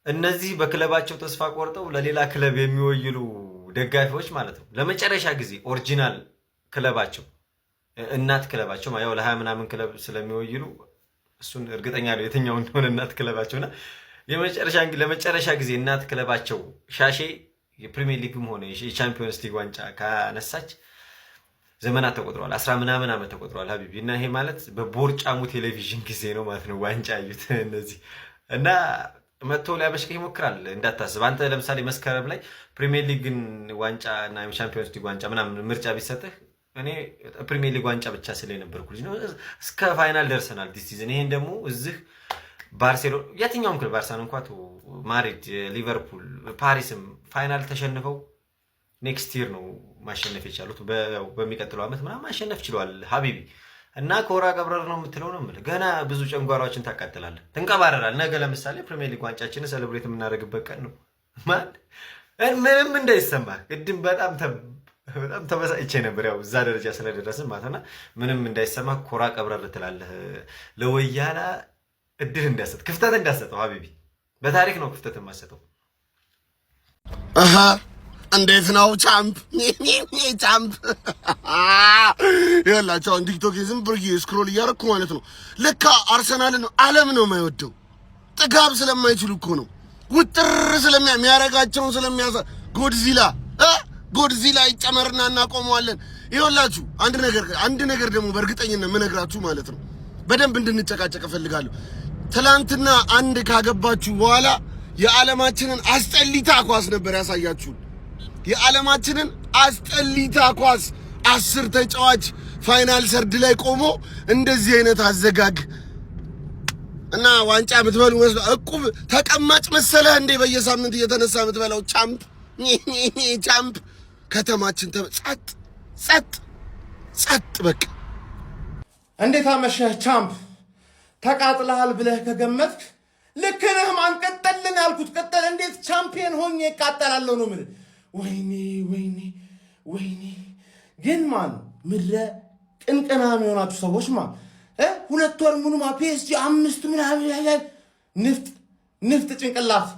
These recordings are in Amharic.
እነዚህ በክለባቸው ተስፋ ቆርጠው ለሌላ ክለብ የሚወይሉ ደጋፊዎች ማለት ነው ለመጨረሻ ጊዜ ኦሪጂናል ክለባቸው እናት ክለባቸው ያው ለ20 ምናምን ክለብ ስለሚወይሉ እሱን እርግጠኛ ነው የትኛው እንደሆነ እናት ክለባቸውና ለመጨረሻ ጊዜ እናት ክለባቸው ሻሼ የፕሪሚየር ሊግም ሆነ የቻምፒዮንስ ሊግ ዋንጫ ካነሳች ዘመናት ተቆጥሯል 10 ምናምን ዓመት ተቆጥሯል ሀቢቢ እና ይሄ ማለት በቦርጫሙ ቴሌቪዥን ጊዜ ነው ማለት ነው ዋንጫ ያዩት እነዚህ እና መጥቶ ሊያበሽቅ ይሞክራል እንዳታስብ አንተ ለምሳሌ መስከረም ላይ ፕሪሚየር ሊግን ዋንጫ እና የቻምፒዮንስ ሊግ ዋንጫ ምናምን ምርጫ ቢሰጥህ እኔ ፕሪሚየር ሊግ ዋንጫ ብቻ ስለይ ነበርኩ ልጅ ነው እስከ ፋይናል ደርሰናል ዲስ ሲዝን ይሄን ደግሞ እዚህ ባርሴሎና የትኛውም ክለብ ባርሳን እንኳን ማድሪድ ሊቨርፑል ፓሪስም ፋይናል ተሸንፈው ኔክስት ይር ነው ማሸነፍ የቻሉት በሚቀጥለው አመት ምናምን ማሸነፍ ችሏል ሀቢቢ እና ኮራ ቀብረር ነው የምትለው ነው ማለት ገና ብዙ ጨንጓራዎችን ታቃጥላለህ ትንቀባረራል ነገ ለምሳሌ ፕሪሚየር ሊግ ዋንጫችንን ሴሌብሬት የምናደርግበት ቀን ነው ማለት ምንም እንዳይሰማ ቅድም በጣም ተበሳጭቼ ነበር ያው እዛ ደረጃ ስለደረስን ማለትና ምንም እንዳይሰማ ኮራ ቀብረር ትላለህ ለወያላ እድል እንዳሰጥ ክፍተት እንዳሰጠው ሀቢቢ በታሪክ ነው ክፍተት የማሰጠው እንዴት ነው ቻምፕ ይላችሁ አሁን ቲክቶክ ዝም ብዬ ስክሮል እያደረኩ ማለት ነው ለካ አርሰናልን ዓለም ነው የማይወደው ጥጋብ ስለማይችሉ እኮ ነው ውጥር ስለሚያረጋቸውን ስለሚያዛ ጎድዚላ ይጨመርና እናቆመዋለን ይኸውላችሁ አንድ ነገር ደግሞ በእርግጠኝነት ምነግራችሁ ማለት ነው በደንብ እንድንጨቃጨቅ ፈልጋለሁ ትላንትና አንድ ካገባችሁ በኋላ የዓለማችንን አስጠሊታ ኳስ ነበር ያሳያችሁ የዓለማችንን አስጠሊታ ኳስ 10 ተጫዋች ፋይናል ሰርድ ላይ ቆሞ እንደዚህ አይነት አዘጋግ እና ዋንጫ ምትበሉ መስሎ እቁብ ተቀማጭ መሰለህ እንዴ በየሳምንት እየተነሳ ምትበላው ቻምፕ ከተማችን ጸጥ በቃ እንዴት አመሸህ ቻምፕ ተቃጥለሃል ብለህ ከገመትክ ልክ ነህ ማን ቀጠልን ያልኩት ቀጠል እንዴት ቻምፒየን ሆኜ እቃጠላለሁ ነው ማለት ወይኔ ግን ማን ምድረ ቅንቅናም የሆናችሁ ሰዎች ማን 2 ወር ሙሉ ፒኤስጂ 5 ምናምን ያያል ንፍጥ ጭንቅላት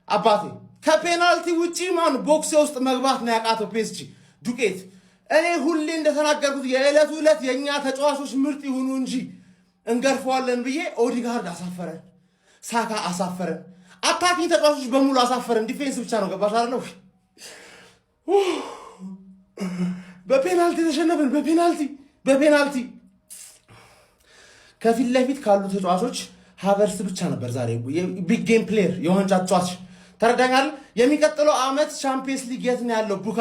አባቴ ከፔናልቲ ውጪ ማን ቦክስ ውስጥ መግባት ነው ያቃተው ፒኤስጂ ዱቄት እኔ ሁሌ እንደተናገርኩት የዕለት የኛ ተጫዋቾች ምርጥ ይሁኑ እንጂ እንገርፈዋለን ብዬ ኦዲጋርድ አሳፈረን ሳካ አሳፈረን አታኪ ተጫዋቾች በሙሉ አሳፈረን ዲፌንስ ብቻ ነው ገባሽ አይደል በፔናልቲ ተሸነፈን በፔናልቲ ከፊት ለፊት ካሉ ተጫዋቾች ሃቨርስ ብቻ ነበር ዛሬ ቢግ ጌም ፕሌየር የዋንጫ ተጫዋች ተረዳኛል የሚቀጥለው አመት ቻምፒየንስ ሊግ የት ነው ያለው ቡክ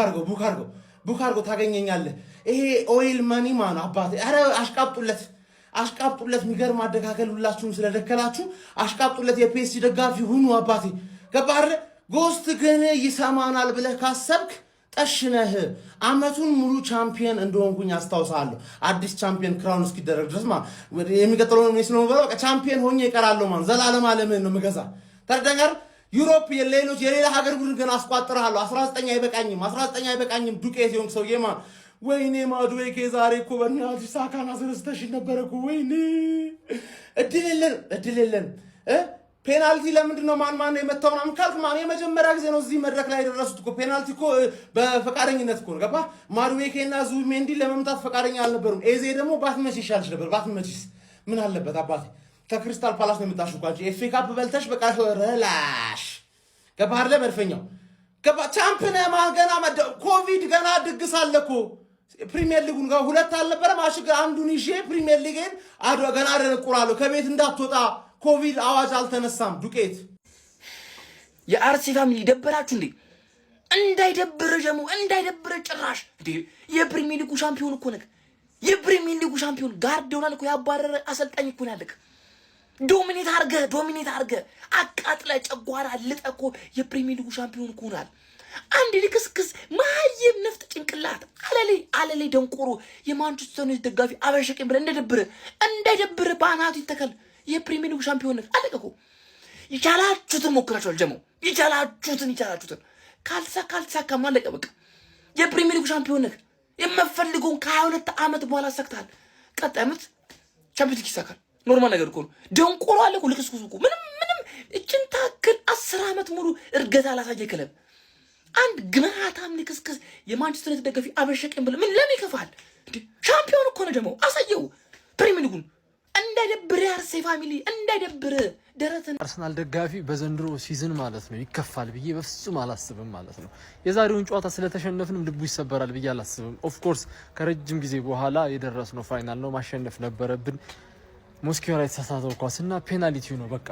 አድርጎ ታገኘኛለህ ይሄ ኦይል ማኒ ማን አባቴ አረ አሽቃብጡለት የሚገርም አደካከል ሁላችሁም ስለደከላችሁ አሽቃብጡለት የፒኤስጂ ደጋፊ ሁኑ አባቴ ገባህ ጎስት ግን ይሰማናል ብለህ ካሰብክ ጠሽነህ አመቱን ሙሉ ቻምፒየን እንደሆንኩኝ አስታውሳለሁ አዲስ ቻምፒየን ክራውን እስኪደረግ ድረስ የሚቀጥለው ሜስ ነው በቃ ቻምፒየን ሆኜ እቀራለሁ ማን ዘላለም ዓለምን ነው ምገዛ ተረዳኛል ዩሮፕ የሌላ ሀገር ቡድን ገና አስቋጥራለሁ 19 አይበቃኝም ዱቄት የሆንክ ሰውዬ ማን ወይኔ ማዱዌ ከዛሬ እኮ በእናትሽ ሳካና ዘረስተሽ ነበር እኮ ወይኔ እድል የለን ፔናልቲ ለምንድነው ማን የመታው ምናምን ካልክ ማን የመጀመሪያ ጊዜ ነው እዚህ መድረክ ላይ ደረሱት እኮ ፔናልቲ እኮ በፈቃደኝነት እኮ ነው ገባ ማዱዌኬና ዙቢሜንዲ ለመምታት ፈቃደኛ አልነበሩም ኤዜ ደግሞ ባትመች ይሻልሽ ነበር ባትመችስ ምን አለበት አባቴ ከክሪስታል ፓላስ ነው የምታሽው ቋንጂ ኤፍ ኤ ካፕ በልተሽ በቃ ረላሽ ገባ አይደለ መድፈኛው ገባ ቻምፒየን ማገና ኮቪድ ገና ድግስ አለኮ ፕሪሚየር ሊጉን ጋር ሁለት አልነበረም አሽገ አንዱን ይዤ ፕሪሚየር ሊግን አዶ ገና አደረቁራለሁ ከቤት እንዳትወጣ ኮቪድ አዋጅ አልተነሳም ዱቄት የአርሲ ፋሚሊ ደበራችሁ እንዴ እንዳይደብር ጀሙ እንዳይደብር ጭራሽ እንዴ የፕሪሚየር ሊጉ ሻምፒዮን እኮ ነክ የፕሪሚየር ሊጉ ሻምፒዮን ጋርዲዮላ እኮ ያባረረ አሰልጣኝ እኮ ያለክ ዶሚኔት አርገ አቃጥለ ጨጓራ ልጠቆ የፕሪሚየር ሊጉ ሻምፒዮን እኮ ናል አንድ ልክስክስ ማይም ነፍጥ ጭንቅላት አለሌ ደንቆሮ የማንቸስተር ዩናይትድ ደጋፊ አበሸቀኝ ብለ እንዳይደብር ባናቱ ይተከል የፕሪሚየር ሊግ ሻምፒዮን አለቀቁ ይቻላችሁትን ሞክራችኋል ጀሞ ይቻላችሁትን ካልሳካ ማለቀ በቃ የፕሪሚየር ሊግ ሻምፒዮን የምፈልገውን ከ22 ዓመት በኋላ ሰክታል። ቀጣይ ዓመት ቻምፒዮንስ ሊግ ይሳካል። ኖርማል ነገር እኮ ነው። ደንቆሮ አለ እኮ ልክስኩስ እኮ ምንም እችን ታክል 10 ዓመት ሙሉ እርገታ አላሳየ ክለብ አንድ ግማታም ልክስክስ የማንቸስተር ዩናይትድ ደጋፊ አበሸቀኝ ብለ ምን ለምን ይከፋል እንዴ? ሻምፒዮን እኮ ነው ደግሞ አሳየው ፕሪሚየር ሊጉን እንዳይደብር ያርሴ ፋሚሊ እንዳይደብር ደረተን አርሰናል ደጋፊ በዘንድሮ ሲዝን ማለት ነው ይከፋል ብዬ በፍጹም አላስብም ማለት ነው። የዛሬውን ጨዋታ ስለተሸነፍንም ልቡ ይሰበራል ብዬ አላስብም። ኦፍ ኮርስ ከረጅም ጊዜ በኋላ የደረስነው ፋይናል ነው፣ ማሸነፍ ነበረብን። ሞስኪዮ ላይ ተሳሳተው ኳስና ፔናልቲው ነው በቃ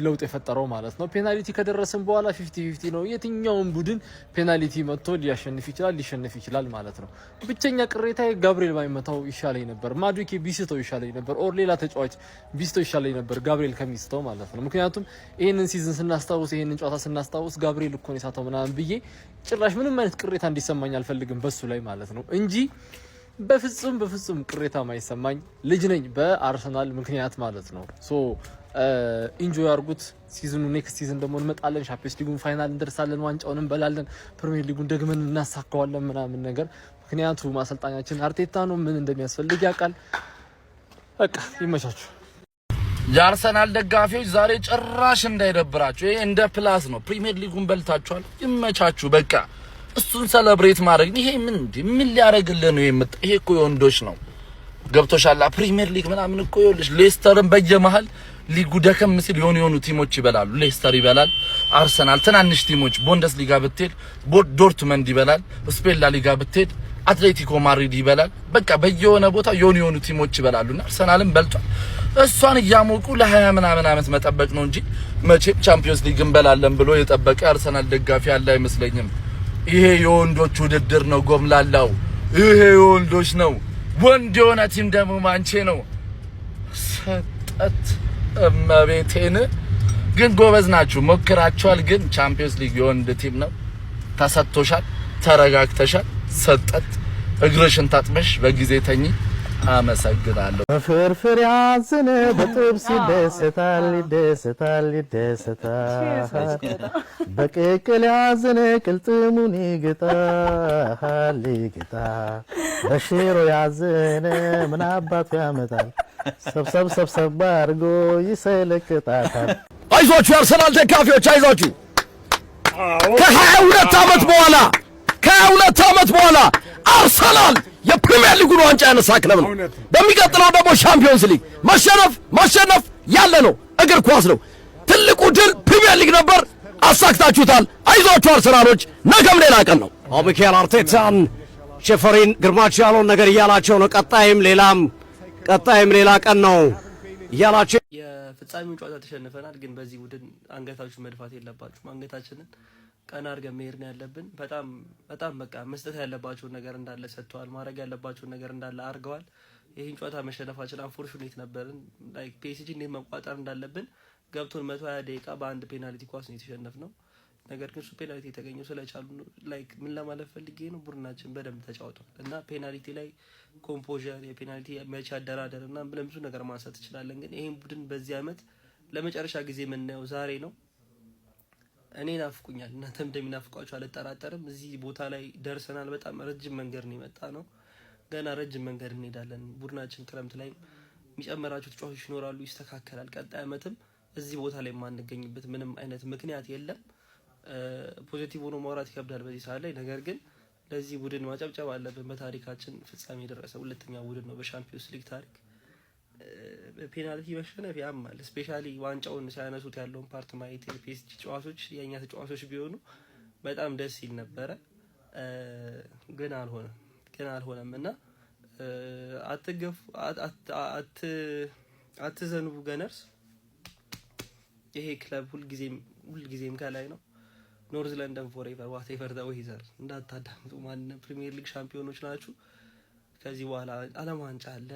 ለውጥ የፈጠረው ማለት ነው። ፔናልቲ ከደረሰን በኋላ 50-50 ነው። የትኛውም ቡድን ፔናልቲ መጥቶ ሊያሸንፍ ይችላል፣ ሊሸነፍ ይችላል ማለት ነው። ብቸኛ ቅሬታ ጋብሪኤል ባይመታው ይሻለኝ ነበር፣ ማዱኬ ቢስተው ይሻለኝ ነበር፣ ኦር ሌላ ተጫዋች ቢስተው ይሻለኝ ነበር ጋብሪኤል ከሚስተው ማለት ነው። ምክንያቱም ይሄንን ሲዝን ስናስታውስ፣ ይሄንን ጨዋታ ስናስታውስ ጋብሪኤል እኮ ነው የሳተው ምናምን ብዬ ጭራሽ ምንም አይነት ቅሬታ እንዲሰማኝ አልፈልግም በሱ ላይ ማለት ነው እንጂ በፍጹም ቅሬታ ማይሰማኝ ልጅ ነኝ በአርሰናል ምክንያት ማለት ነው። ሶ ኢንጆይ አርጉት። ሲዝኑ ኔክስት ሲዝን ደግሞ እንመጣለን፣ ቻምፒየንስ ሊጉን ፋይናል እንደርሳለን፣ ዋንጫውን እንበላለን፣ ፕሪሚየር ሊጉን ደግመን እናሳካዋለን ምናምን ነገር። ምክንያቱም አሰልጣኛችን አርቴታ ነው፣ ምን እንደሚያስፈልግ ያውቃል። በቃ ይመቻችሁ። የአርሰናል ደጋፊዎች ዛሬ ጭራሽ እንዳይደብራችሁ፣ ይሄ እንደ ፕላስ ነው። ፕሪሚየር ሊጉን በልታችኋል፣ ይመቻችሁ በቃ። እሱን ሰለብሬት ማድረግ ይሄ ምን ሊያረግልህ ነው የመጣ? ይሄ እኮ የወንዶች ነው። ገብቶሻል? ፕሪሚየር ሊግ ምናምን እኮ ይኸውልሽ፣ ሌስተርን በየመሃል ሊጉ ደከም ሲል የሆኑ ቲሞች ይበላሉ። ሌስተር ይበላል፣ አርሰናል፣ ትናንሽ ቲሞች ቡንደስ ሊጋ ብትሄድ ዶርትመንድ ይበላል፣ ስፔን ላ ሊጋ ብትሄድ አትሌቲኮ ማድሪድ ይበላል። በቃ በየሆነ ቦታ የሆኑ ቲሞች ይበላሉና አርሰናልም በልቷል። እሷን እያሞቁ ለ20 ምናምን ዓመት መጠበቅ ነው እንጂ መቼም ቻምፒየንስ ሊግ እንበላለን ብሎ የጠበቀ አርሰናል ደጋፊ ያለ አይመስለኝም። ይሄ የወንዶች ውድድር ነው ጎምላላው፣ ይሄ የወንዶች ነው። ወንድ የሆነ ቲም ደግሞ ማንቼ ነው። ሰጠት እመቤቴን። ግን ጎበዝ ናችሁ፣ ሞክራችኋል። ግን ቻምፒየንስ ሊግ የወንድ ቲም ነው። ተሰጥቶሻል፣ ተረጋግተሻል። ሰጠት እግርሽን ታጥበሽ በጊዜ ተኝ። አመሰግናለሁ። ፍርፍር ያዝን በጥብስ ይደሰታል ይደሰታል ይደሰታል። በቅቅል ያዝን ቅልጥሙን ይግጣል ይግጣል። በሽሮ ያዝን ምን አባቱ ያመጣል ሰብሰብ አድርጎ ይሰለቅጣታል። አይዟችሁ የአርሰናል ደጋፊዎች አይዟችሁ። ከ22 ዓመት በኋላ አርሰናል የፕሪሚየር ሊጉን ዋንጫ ያነሳ ክለብ ነው። በሚቀጥለው ደግሞ ሻምፒዮንስ ሊግ ማሸነፍ ያለ ነው። እግር ኳስ ነው። ትልቁ ድል ፕሪሚየር ሊግ ነበር፣ አሳክታችሁታል። አይዟችሁ አርሰናሎች፣ ነገም ሌላ ቀን ነው። ሚካኤል አርቴታን ሸፈሪን ግርማቸው ያለውን ነገር እያላቸው ነው። ቀጣይም ሌላ ቀን ነው እያላቸው የፍጻሜውን ጨዋታ ተሸንፈናል። ግን በዚህ ቡድን አንገታችሁ መድፋት የለባችሁም። አንገታችንን ቀና አድርገን መሄድ ነው ያለብን። በጣም በቃ መስጠት ያለባቸውን ነገር እንዳለ ሰጥተዋል። ማድረግ ያለባቸውን ነገር እንዳለ አድርገዋል። ይህን ጨዋታ መሸነፋችን አንፎርቹኔት ነበርን። ላይክ ፒኤስጂ እንዴት መቋጠር እንዳለብን ገብቶን 120 ደቂቃ በአንድ ፔናልቲ ኳስ ነው የተሸነፍነው። ነገር ግን እሱ ፔናልቲ የተገኘው ስለቻሉ ላይክ ምን ለማለት ፈልጌ ነው፣ ቡድናችን በደንብ ተጫውቷል እና ፔናልቲ ላይ ኮምፖዠር፣ የፔናልቲ መቼ አደራደር እና ብዙ ነገር ማንሳት እንችላለን። ግን ይሄን ቡድን በዚህ አመት ለመጨረሻ ጊዜ የምናየው ዛሬ ነው። እኔ ናፍቁኛል፣ እናንተም እንደሚናፍቋችሁ አልጠራጠርም። እዚህ ቦታ ላይ ደርሰናል። በጣም ረጅም መንገድ ነው የመጣ ነው። ገና ረጅም መንገድ እንሄዳለን። ቡድናችን ክረምት ላይ የሚጨመራቸው ተጫዋቾች ይኖራሉ፣ ይስተካከላል። ቀጣይ አመትም እዚህ ቦታ ላይ የማንገኝበት ምንም አይነት ምክንያት የለም። ፖዚቲቭ ሆኖ ማውራት ይከብዳል በዚህ ሰዓት ላይ። ነገር ግን ለዚህ ቡድን ማጨብጨብ አለብን። በታሪካችን ፍጻሜ የደረሰ ሁለተኛ ቡድን ነው በሻምፒዮንስ ሊግ ታሪክ። ፔናልቲ መሸነፍ ያማል። ስፔሻሊ ዋንጫውን ሲያነሱት ያለውን ፓርት ማየት የፒኤስጂ ተጫዋቾች የኛ ተጫዋቾች ቢሆኑ በጣም ደስ ይል ነበረ። ግን አልሆነም እና አትዘንቡ ገነርስ። ይሄ ክለብ ሁልጊዜም ከላይ ነው። ኖርዝ ለንደን ፎሬቨር ዋቴቨር ዘ ዌዘር እንዳታዳምጡ። ማንንም ፕሪሚየር ሊግ ሻምፒዮኖች ናችሁ። ከዚህ በኋላ ዓለም ዋንጫ አለ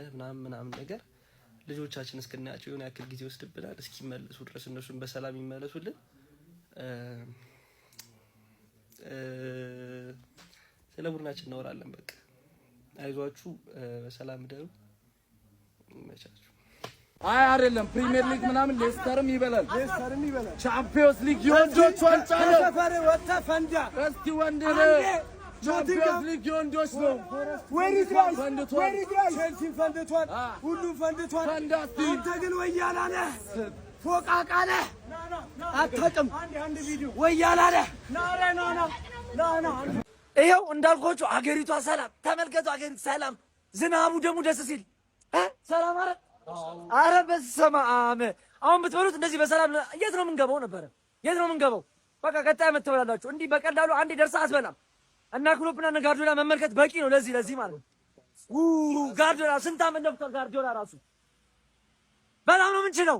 ምናምን ነገር ልጆቻችን እስክናያቸው የሆነ ያክል ጊዜ ወስድብናል። እስኪመለሱ ድረስ እነሱን በሰላም ይመለሱልን። ስለ ቡድናችን እናወራለን። በቃ አይዟችሁ፣ በሰላም ደሩ፣ ይመቻችሁ። አይ አይደለም ፕሪሚየር ሊግ ምናምን ሌስተርም ይበላል። ቻምፒዮንስ ሊግ የወንዶች ዋንጫ ነው። ሰፈር ወጣ ፈንዳ እስቲ ወንድ ቻምፒየንስ ሊግ የወንዶች ነው። ዌሪት ራይስ ቼልሲ ፈንድቷል፣ ሁሉም ፈንድቷል። አንተ ግን ወያላ ነህ፣ ፎቃቃ ነህ፣ አታውቅም ወያላ ነህ። ይኸው እንዳልኳችሁ አገሪቷ ሰላም ተመልከቱ። አገሪቷ ሰላም፣ ዝናቡ ደግሞ ደስ ሲል ሰላም። አረ በስመ አብ። አሁን ብትበሉት እንደዚህ በሰላም የት ነው የምንገባው ነበረ? የት ነው የምንገባው? በቃ ቀጣይ ዓመት ትበላላችሁ። እንዲህ በቀላሉ አንዴ ደርሳ አትበላም። እና ክሎፕና ጋርዲዮላ መመልከት በቂ ነው ለዚህ ማለት ነው። ጋርዲዮላ ስንት ዓመት ነፍቷል? ጋርዲዮላ ራሱ በጣም ነው የምንችለው።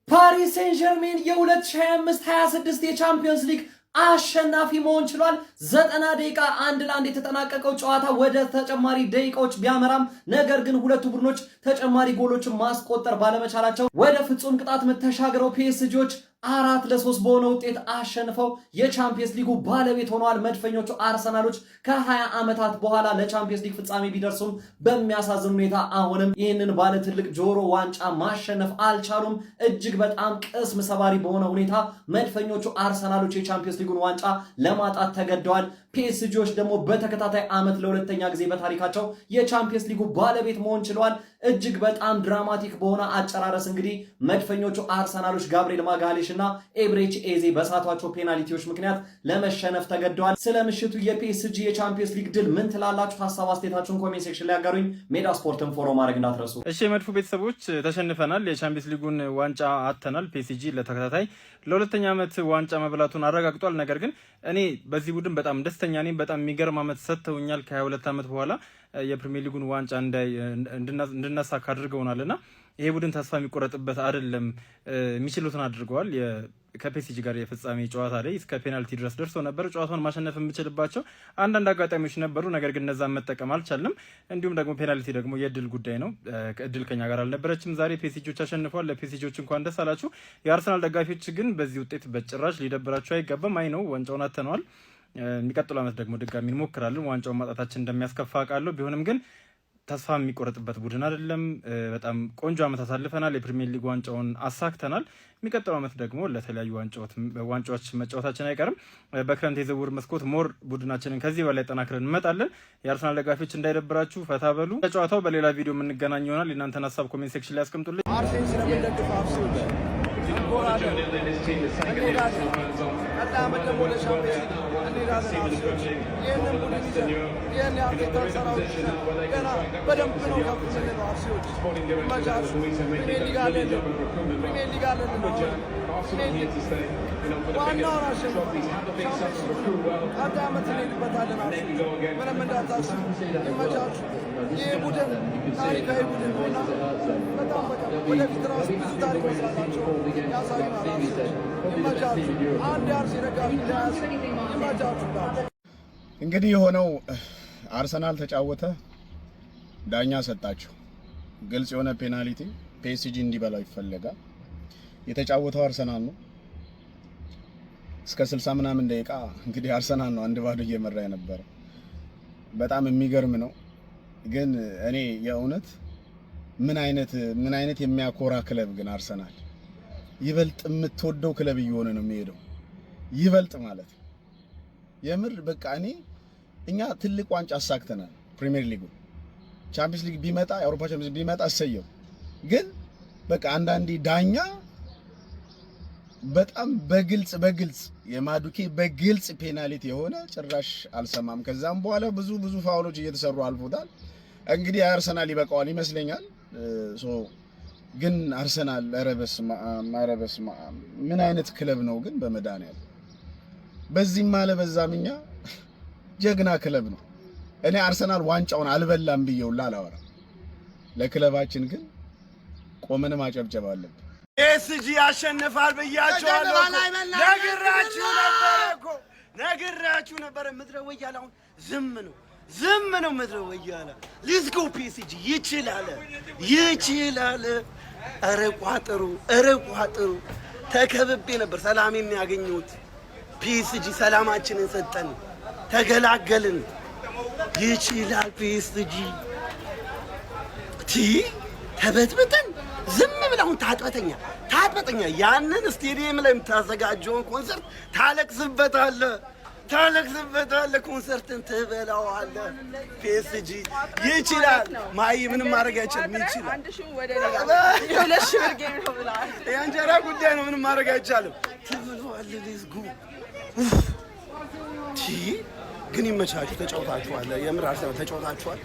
ፓሪስ ሴን ጀርሜን የ2025-26 የቻምፒየንስ ሊግ አሸናፊ መሆን ችሏል። 90 ደቂቃ 1-1 የተጠናቀቀው ጨዋታ ወደ ተጨማሪ ደቂቃዎች ቢያመራም ነገር ግን ሁለቱ ቡድኖች ተጨማሪ ጎሎችን ማስቆጠር ባለመቻላቸው ወደ ፍጹም ቅጣት ምት ተሻግረው ፒኤስጂዎች 4-3 በሆነ ውጤት አሸንፈው የቻምፒየንስ ሊጉ ባለቤት ሆነዋል። መድፈኞቹ አርሰናሎች ከ20 ዓመታት በኋላ ለቻምፒየንስ ሊግ ፍጻሜ ቢደርሱም በሚያሳዝን ሁኔታ አሁንም ይህንን ባለ ትልቅ ጆሮ ዋንጫ ማሸነፍ አልቻሉም። እጅግ በጣም ቅስም ሰባሪ በሆነ ሁኔታ መድፈኞቹ አርሰናሎች የቻምፒየንስ ሊጉን ዋንጫ ለማጣት ተገደዋል። ፒኤስጂዎች ደግሞ በተከታታይ ዓመት ለሁለተኛ ጊዜ በታሪካቸው የቻምፒየንስ ሊጉ ባለቤት መሆን ችለዋል። እጅግ በጣም ድራማቲክ በሆነ አጨራረስ እንግዲህ መድፈኞቹ አርሰናሎች ጋብሪኤል ማጋሌሽ እና ኤብሬቺ ኤዜ በሳቷቸው ፔናልቲዎች ምክንያት ለመሸነፍ ተገደዋል። ስለ ምሽቱ የፒኤስጂ የቻምፒየንስ ሊግ ድል ምን ትላላችሁ? ሀሳብ አስተያየታችሁን ኮሜንት ሴክሽን ላይ አጋሩኝ። ሜዳ ስፖርትን ፎሎ ማድረግ እንዳትረሱ። እሺ መድፉ ቤተሰቦች ተሸንፈናል። የቻምፒየንስ ሊጉን ዋንጫ አጥተናል። ፒኤስጂ ለተከታታይ ለሁለተኛ ዓመት ዋንጫ መብላቱን አረጋግጧል። ነገር ግን እኔ በዚህ ቡድን በጣም ደስተኛ ነኝ። በጣም የሚገርም ዓመት ሰጥተውኛል። ከ22 ዓመት በኋላ የፕሪሚየር ሊጉን ዋንጫ እንድናሳካ አድርገውናልና ይሄ ቡድን ተስፋ የሚቆረጥበት አይደለም። የሚችሉትን አድርገዋል። ከፒኤስጂ ጋር የፍጻሜ ጨዋታ ላይ እስከ ፔናልቲ ድረስ ደርሶ ነበር። ጨዋታውን ማሸነፍ የምችልባቸው አንዳንድ አጋጣሚዎች ነበሩ፣ ነገር ግን እነዛን መጠቀም አልቻልንም። እንዲሁም ደግሞ ፔናልቲ ደግሞ የእድል ጉዳይ ነው። እድል ከኛ ጋር አልነበረችም። ዛሬ ፒኤስጂዎች አሸንፈዋል። ለፒኤስጂዎች እንኳን ደስ አላችሁ። የአርሰናል ደጋፊዎች ግን በዚህ ውጤት በጭራሽ ሊደብራቸው አይገባም። አይ ነው ዋንጫውን አተነዋል። የሚቀጥለው ዓመት ደግሞ ድጋሚ እንሞክራለን። ዋንጫውን ማጣታችን እንደሚያስከፋ አውቃለሁ። ቢሆንም ግን ተስፋ የሚቆረጥበት ቡድን አይደለም። በጣም ቆንጆ ዓመት አሳልፈናል። የፕሪሚየር ሊግ ዋንጫውን አሳክተናል። የሚቀጥለው ዓመት ደግሞ ለተለያዩ ዋንጫዎች መጫወታችን አይቀርም። በክረምት የዝውውር መስኮት ሞር ቡድናችንን ከዚህ በላይ ጠናክረን እንመጣለን። የአርሰናል ደጋፊዎች እንዳይደብራችሁ ፈታ በሉ። ለጨዋታው በሌላ ቪዲዮ የምንገናኝ ይሆናል። የእናንተን ሀሳብ ኮሜንት ሴክሽን ላይ ያስቀምጡልኝ። በደንብ ነው አርሲዎች ዋናውን አሸንፈው ቀጣይ ዓመት እንሄድበታለን። ምንም እንዳታስቡ፣ ይመቻችሁ። ይህ ቡድን ታሪካዊ ቡድን ነውና በጣም ወደፊት ራሱ ብዙ ታሪክ መስራታቸው ያሳዩናል። ይመቻችሁ። አንድ የአርሲ ደጋፊ እንዳያስ ይመቻችሁ። እንግዲህ የሆነው አርሰናል ተጫወተ፣ ዳኛ ሰጣቸው። ግልጽ የሆነ ፔናልቲ ፒኤስጂ እንዲበላው ይፈልጋል። የተጫወተው አርሰናል ነው። እስከ 60 ምናምን ደቂቃ እንግዲህ አርሰናል ነው 1-0 እየመራ የነበረ። በጣም የሚገርም ነው። ግን እኔ የእውነት ምን አይነት የሚያኮራ ክለብ ግን አርሰናል ይበልጥ የምትወደው ክለብ እየሆነ ነው የሚሄደው። ይበልጥ ማለት የምር በቃ እኛ ትልቅ ዋንጫ አሳክተናል። ፕሪሚየር ሊጉ ቻምፒየንስ ሊግ ቢመጣ የአውሮፓ ቻምፒየንስ ሊግ ቢመጣ አሰየው። ግን በቃ አንዳንዴ ዳኛ በጣም በግልጽ የማዱኬ በግልጽ ፔናልቲ የሆነ ጭራሽ አልሰማም። ከዛም በኋላ ብዙ ፋውሎች እየተሰሩ አልፎታል። እንግዲህ አርሰናል ይበቃዋል ይመስለኛል። ግን አርሰናል ኧረ በስመ አብ ምን አይነት ክለብ ነው ግን በመድኃኒዓለም በዚህም ማለ በዛምኛ ጀግና ክለብ ነው። እኔ አርሰናል ዋንጫውን አልበላም ብዬውላ አላወራም። ለክለባችን ግን ቆመን ማጨብጨብ አለብን። ፒኤስጂ ያሸንፋል ብያቸዋለሁ። ነግራችሁ ነበረ። ምድረ ወያላ አሁን ዝም ነው ምድረ ወያላ። ሌትስ ጎ ፒኤስጂ ይችላል። ኧረ ቋጥሩ ተከብቤ ነበር ሰላም የሚያገኙት። ፒኤስጂ ሰላማችንን ሰጠን፣ ተገላገልን። ይችላል ፒኤስጂ ተበጥብጠን ዝም ብለውን ታጥበተኛ ያንን ስቴዲየም ላይ የምታዘጋጀውን ኮንሰርት ታለቅስበታለህ። ታለቅስበታለህ፣ ኮንሰርትን ትበላዋለህ። ፒኤስጂ ይችላል። ማይ ምንም ማድረግ አይችልም። ይችላል። የእንጀራ ጉዳይ ነው። ምንም ማድረግ አይቻልም። ትበላዋለህ። ሌትስ ጎ። ግን ይመቻችሁ። ተጫውታችኋል። የምር አርሰናል ተጫውታችኋል።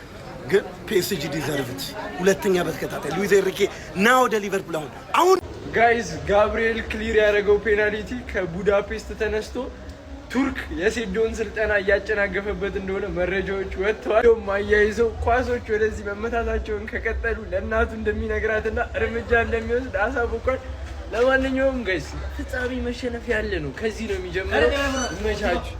ግን ፒኤስጂ ዲዘርቭት ሁለተኛ በተከታታይ ሉዊስ ኤንሪኬ ና ወደ ሊቨርፑል አሁን ጋይዝ ጋብሪኤል ክሊር ያደረገው ፔናልቲ ከቡዳፔስት ተነስቶ ቱርክ የሴዶን ስልጠና እያጨናገፈበት እንደሆነ መረጃዎች ወጥተዋል። አያይዘው ኳሶች ወደዚህ መመታታቸውን ከቀጠሉ ለእናቱ እንደሚነግራትና እርምጃ እንደሚወስድ አሳውቋል። ለማንኛውም ጋይስ ፍጻሜ መሸነፍ ያለ ነው። ከዚህ ነው የሚጀምረው። ይመቻችሁ።